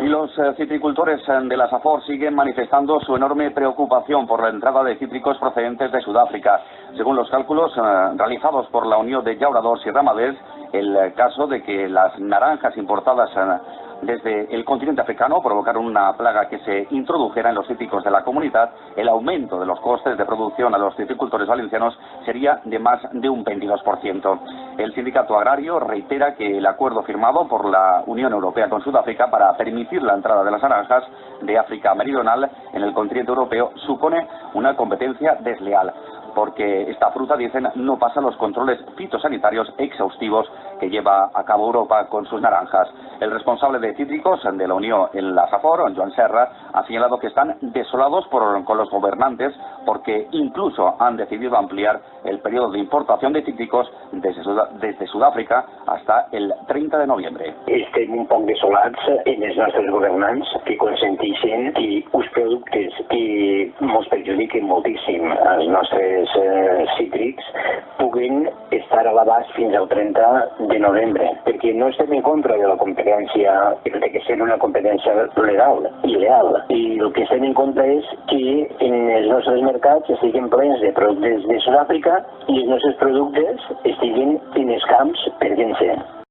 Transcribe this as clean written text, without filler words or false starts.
Y los citricultores de la Safor siguen manifestando su enorme preocupación por la entrada de cítricos procedentes de Sudáfrica. Según los cálculos realizados por la Unión de Llauradors y Ramaders, el caso de que las naranjas importadas desde el continente africano provocaron una plaga que se introdujera en los cítricos de la comunidad, el aumento de los costes de producción a los citricultores valencianos sería de más de un 22%. El sindicato agrario reitera que el acuerdo firmado por la Unión Europea con Sudáfrica para permitir la entrada de las naranjas de África Meridional en el continente europeo supone una competencia desleal, porque esta fruta, dicen, no pasa los controles fitosanitarios exhaustivos que lleva a cabo Europa con sus naranjas. El responsable de cítricos de la Unión en la Safor, Joan Serra, ha señalado que están desolados con los gobernantes porque incluso han decidido ampliar el periodo de importación de cítricos desde Sudáfrica hasta el 30 de noviembre. Estem un poc desolats en els nostres governants que consenteixen que uns productes que ens perjudiquen moltíssim als nostres cítrics puguin estar a l'abast fins al 30 de novembre, perquè no estem en contra de la competència, de que sigui una competència legal i leal, i el que estem en contra és que en els nostres mercats estiguin plens de productes de Sud-àfrica i els nostres productes estiguin en els camps perdent-se.